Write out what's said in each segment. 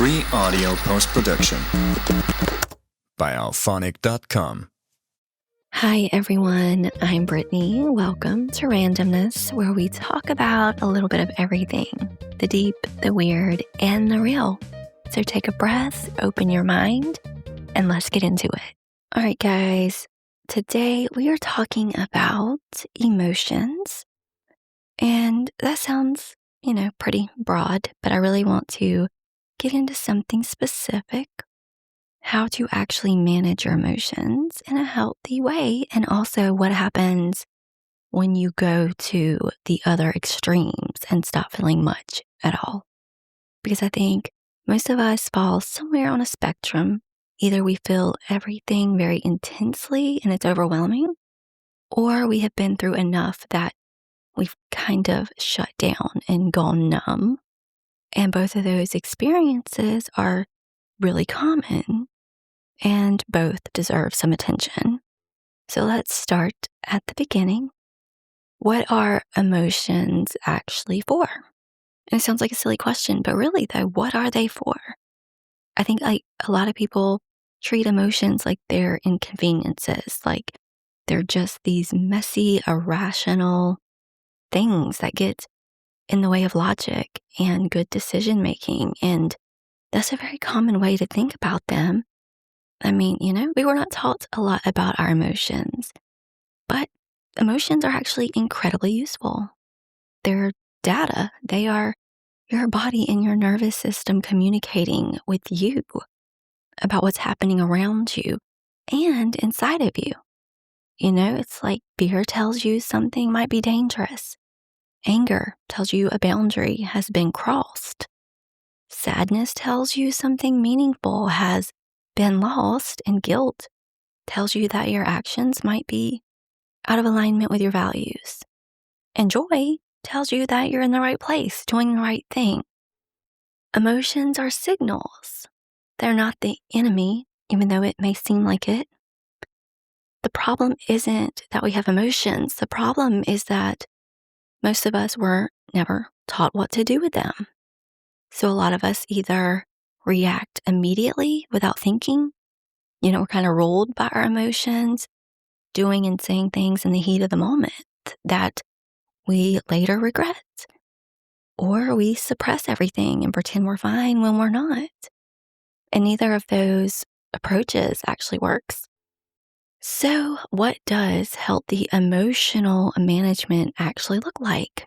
free audio post-production by alphonic.com. Hi everyone, I'm Brittany. Welcome to Randomness, where we talk about a little bit of everything, the deep, the weird, and the real. So take a breath, open your mind, and let's get into it. All right, guys, today we are talking about emotions. And that sounds, pretty broad, but I really want to get into something specific, how to actually manage your emotions in a healthy way, and also what happens when you go to the other extremes and stop feeling much at all. Because I think most of us fall somewhere on a spectrum. Either we feel everything very intensely and it's overwhelming, or we have been through enough that we've kind of shut down and gone numb. And both of those experiences are really common, and both deserve some attention. So let's start at the beginning. What are emotions actually for? And it sounds like a silly question, but really though, what are they for? I think a lot of people treat emotions like they're inconveniences, like they're just these messy, irrational things that get in the way of logic and good decision making. And that's a very common way to think about them. I mean, we were not taught a lot about our emotions, but emotions are actually incredibly useful. They're data. They are your body and your nervous system communicating with you about what's happening around you and inside of you. It's like fear tells you something might be dangerous. Anger tells you a boundary has been crossed. Sadness tells you something meaningful has been lost, and guilt tells you that your actions might be out of alignment with your values. And joy tells you that you're in the right place, doing the right thing. Emotions are signals. They're not the enemy, even though it may seem like it. The problem isn't that we have emotions. The problem is that most of us were never taught what to do with them. So a lot of us either react immediately without thinking. We're kind of ruled by our emotions, doing and saying things in the heat of the moment that we later regret. Or we suppress everything and pretend we're fine when we're not. And neither of those approaches actually works. So what does healthy emotional management actually look like?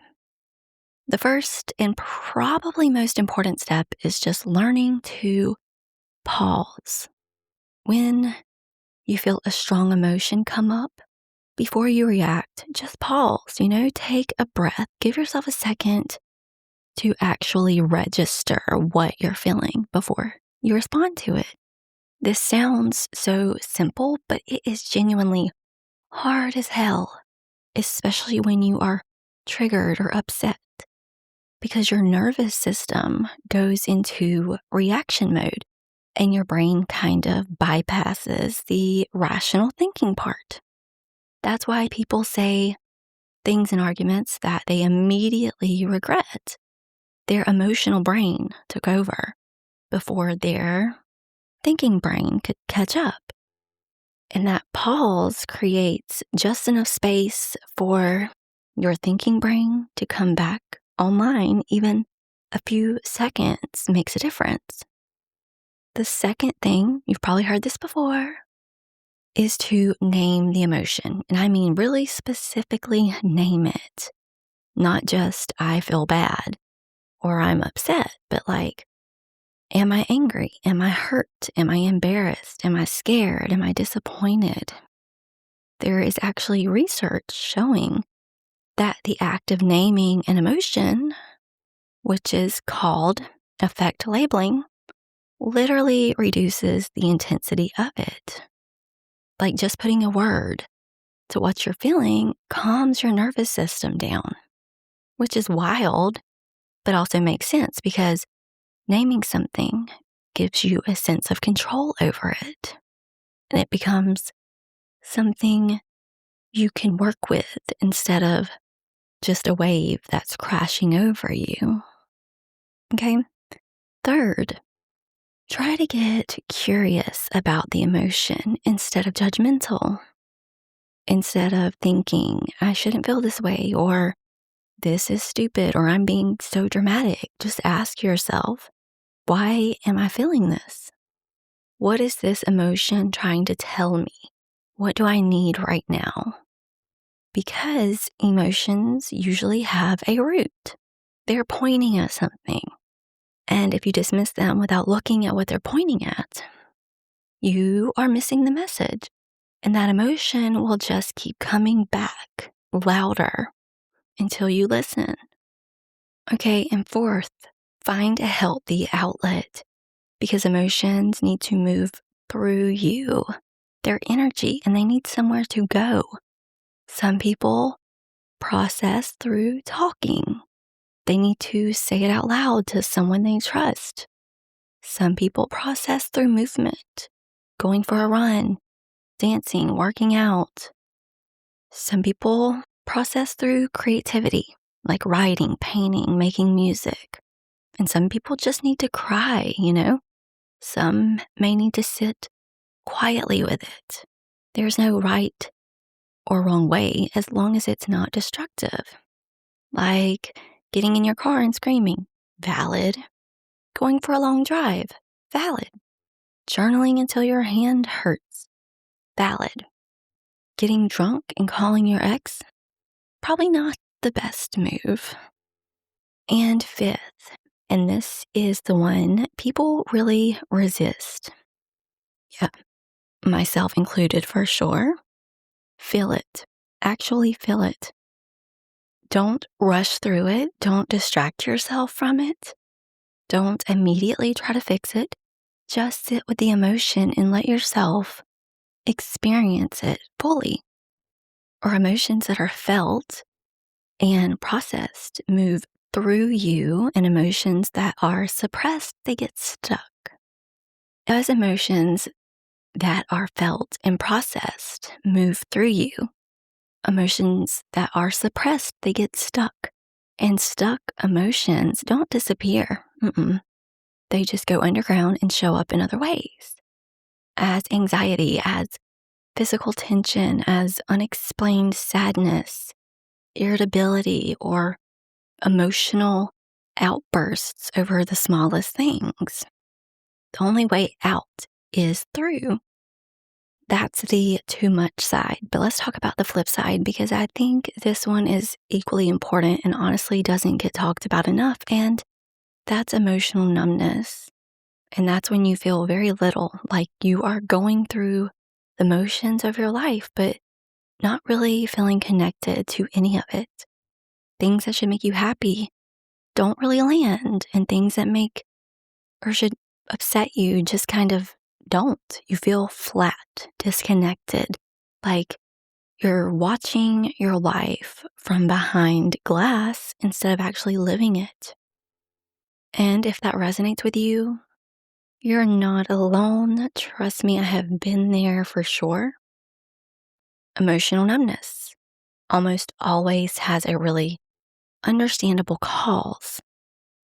The first and probably most important step is just learning to pause. When you feel a strong emotion come up, before you react, just pause, take a breath, give yourself a second to actually register what you're feeling before you respond to it. This sounds so simple, but it is genuinely hard as hell, especially when you are triggered or upset, because your nervous system goes into reaction mode and your brain kind of bypasses the rational thinking part. That's why people say things in arguments that they immediately regret. Their emotional brain took over before their thinking brain could catch up. And that pause creates just enough space for your thinking brain to come back online. Even a few seconds makes a difference. The second thing, you've probably heard this before, is to name the emotion. And I mean really specifically name it. Not just I feel bad or I'm upset, but like, am I angry? Am I hurt? Am I embarrassed? Am I scared? Am I disappointed? There is actually research showing that the act of naming an emotion, which is called affect labeling, literally reduces the intensity of it. Like just putting a word to what you're feeling calms your nervous system down, which is wild, but also makes sense because naming something gives you a sense of control over it, and it becomes something you can work with instead of just a wave that's crashing over you. Okay? Third, Try to get curious about the emotion instead of judgmental. Instead of thinking, I shouldn't feel this way, or this is stupid, or I'm being so dramatic, just ask yourself, why am I feeling this? What is this emotion trying to tell me? What do I need right now? Because emotions usually have a root. They're pointing at something. And if you dismiss them without looking at what they're pointing at, you are missing the message. And that emotion will just keep coming back louder until you listen. Okay, and fourth, find a healthy outlet because emotions need to move through you. They're energy and they need somewhere to go. Some people process through talking. They need to say it out loud to someone they trust. Some people process through movement, going for a run, dancing, working out. Some people process through creativity, like writing, painting, making music. And some people just need to cry, Some may need to sit quietly with it. There's no right or wrong way as long as it's not destructive. Like getting in your car and screaming, valid. Going for a long drive, valid. Journaling until your hand hurts, valid. Getting drunk and calling your ex, probably not the best move. And fifth, and this is the one people really resist. Yeah, myself included for sure. Feel it. Actually feel it. Don't rush through it. Don't distract yourself from it. Don't immediately try to fix it. Just sit with the emotion and let yourself experience it fully. Or emotions that are felt and processed move through you, and emotions that are suppressed, they get stuck. As emotions that are felt and processed move through you, emotions that are suppressed, they get stuck. And stuck emotions don't disappear. They just go underground and show up in other ways. As anxiety, as physical tension, as unexplained sadness, irritability, or emotional outbursts over the smallest things. The only way out is through. That's the too much side. But let's talk about the flip side because I think this one is equally important and honestly doesn't get talked about enough. And that's emotional numbness. And that's when you feel very little, like you are going through the motions of your life, but not really feeling connected to any of it. Things that should make you happy don't really land, and things that make or should upset you just kind of don't. You feel flat, disconnected, like you're watching your life from behind glass instead of actually living it. And if that resonates with you, you're not alone. Trust me, I have been there for sure. Emotional numbness almost always has a really understandable cause.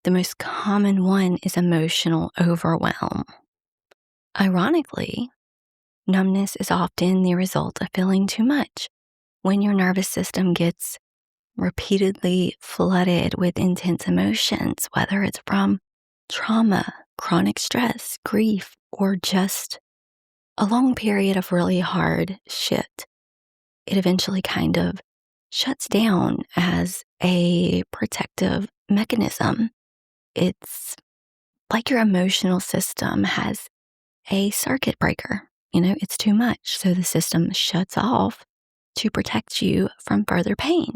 The most common one is emotional overwhelm. Ironically, numbness is often the result of feeling too much when your nervous system gets repeatedly flooded with intense emotions, whether it's from trauma, chronic stress, grief, or just a long period of really hard shit. It eventually kind of shuts down as a protective mechanism. It's like your emotional system has a circuit breaker. It's too much. So the system shuts off to protect you from further pain.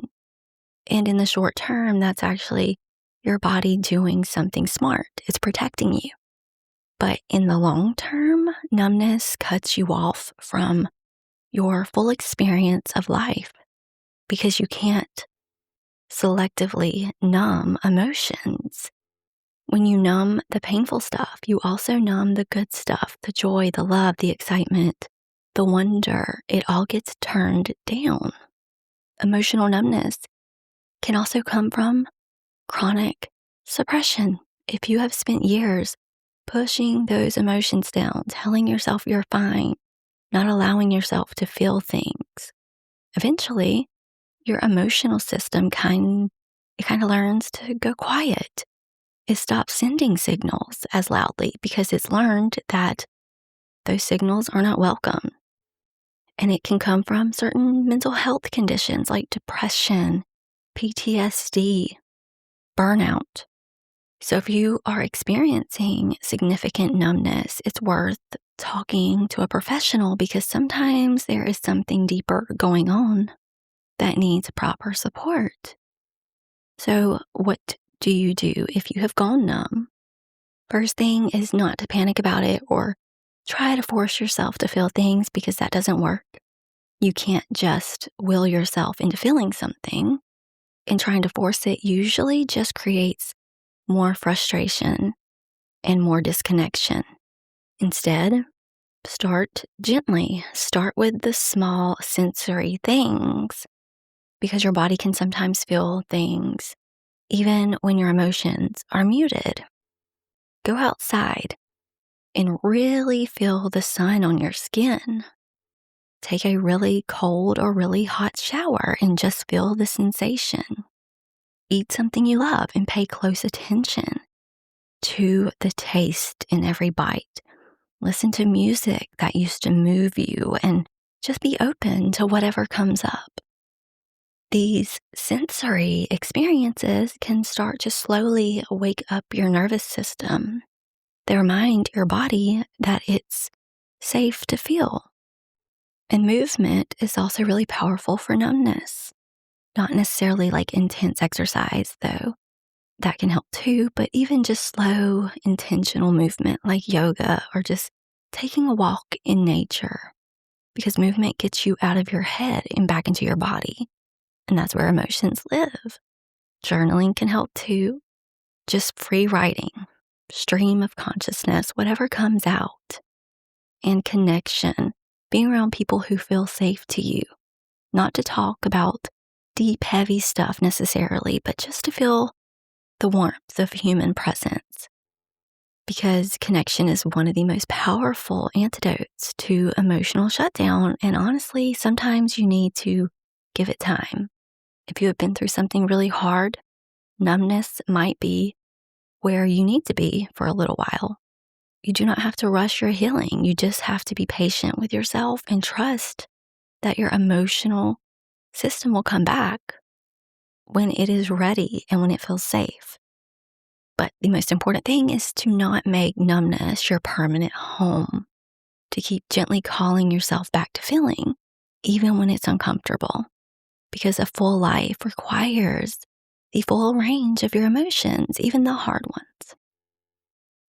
And in the short term, that's actually your body doing something smart. It's protecting you. But in the long term, numbness cuts you off from your full experience of life because you can't selectively numb emotions. When you numb the painful stuff, you also numb the good stuff, the joy, the love, the excitement, the wonder. It all gets turned down. Emotional numbness can also come from chronic suppression. If you have spent years pushing those emotions down, telling yourself you're fine, not allowing yourself to feel things. Eventually, your emotional system kind of learns to go quiet. It stops sending signals as loudly because it's learned that those signals are not welcome. And it can come from certain mental health conditions like depression, PTSD, burnout. So if you are experiencing significant numbness, it's worth talking to a professional because sometimes there is something deeper going on that needs proper support. So what do you do if you have gone numb? First thing is not to panic about it or try to force yourself to feel things because that doesn't work. You can't just will yourself into feeling something, and trying to force it usually just creates more frustration and more disconnection. Instead, start gently. Start with the small sensory things because your body can sometimes feel things even when your emotions are muted. Go outside and really feel the sun on your skin. Take a really cold or really hot shower and just feel the sensation. Eat something you love and pay close attention to the taste in every bite. Listen to music that used to move you and just be open to whatever comes up. These sensory experiences can start to slowly wake up your nervous system. They remind your body that it's safe to feel. And movement is also really powerful for numbness. Not necessarily like intense exercise, though. That can help too, but even just slow, intentional movement like yoga or just taking a walk in nature. Because movement gets you out of your head and back into your body. And that's where emotions live. Journaling can help too. Just free writing, stream of consciousness, whatever comes out. And connection, being around people who feel safe to you. Not to talk about deep, heavy stuff necessarily, but just to feel the warmth of human presence. Because connection is one of the most powerful antidotes to emotional shutdown. And honestly, sometimes you need to give it time. If you have been through something really hard, numbness might be where you need to be for a little while. You do not have to rush your healing. You just have to be patient with yourself and trust that your emotional system will come back when it is ready and when it feels safe. But the most important thing is to not make numbness your permanent home, to keep gently calling yourself back to feeling, even when it's uncomfortable, because a full life requires the full range of your emotions, even the hard ones.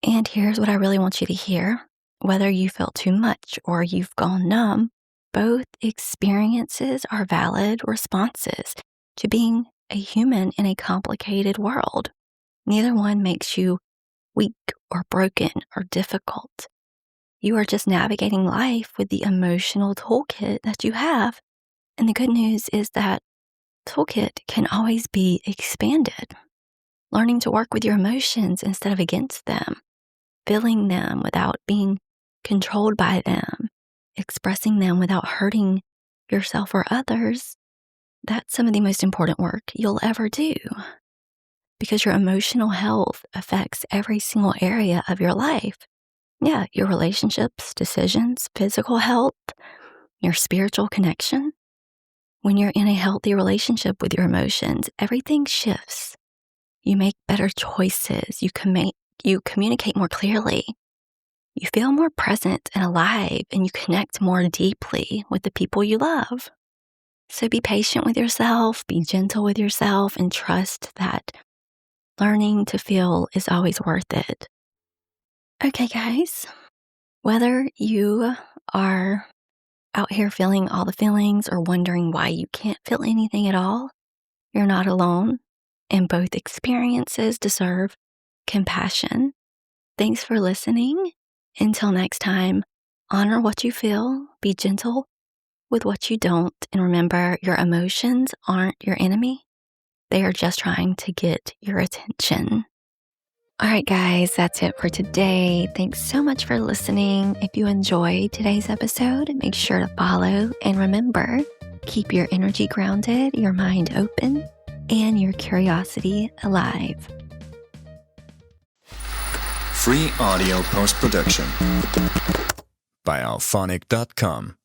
And here's what I really want you to hear. Whether you felt too much or you've gone numb, both experiences are valid responses to being a human in a complicated world. Neither one makes you weak or broken or difficult. You are just navigating life with the emotional toolkit that you have. And the good news is that toolkit can always be expanded. Learning to work with your emotions instead of against them, feeling them without being controlled by them, expressing them without hurting yourself or others, that's some of the most important work you'll ever do. Because your emotional health affects every single area of your life. Yeah, your relationships, decisions, physical health, your spiritual connection. When you're in a healthy relationship with your emotions, everything shifts. You make better choices. You communicate more clearly. You feel more present and alive, and you connect more deeply with the people you love. So be patient with yourself, be gentle with yourself, and trust that learning to feel is always worth it. Okay, guys, whether you are out here feeling all the feelings or wondering why you can't feel anything at all, you're not alone, and both experiences deserve compassion. Thanks for listening. Until next time, honor what you feel, be gentle with what you don't, and remember your emotions aren't your enemy. They are just trying to get your attention. All right, guys, that's it for today. Thanks so much for listening. If you enjoyed today's episode, make sure to follow. And remember, keep your energy grounded, your mind open, and your curiosity alive. Free audio post-production by alphonic.com.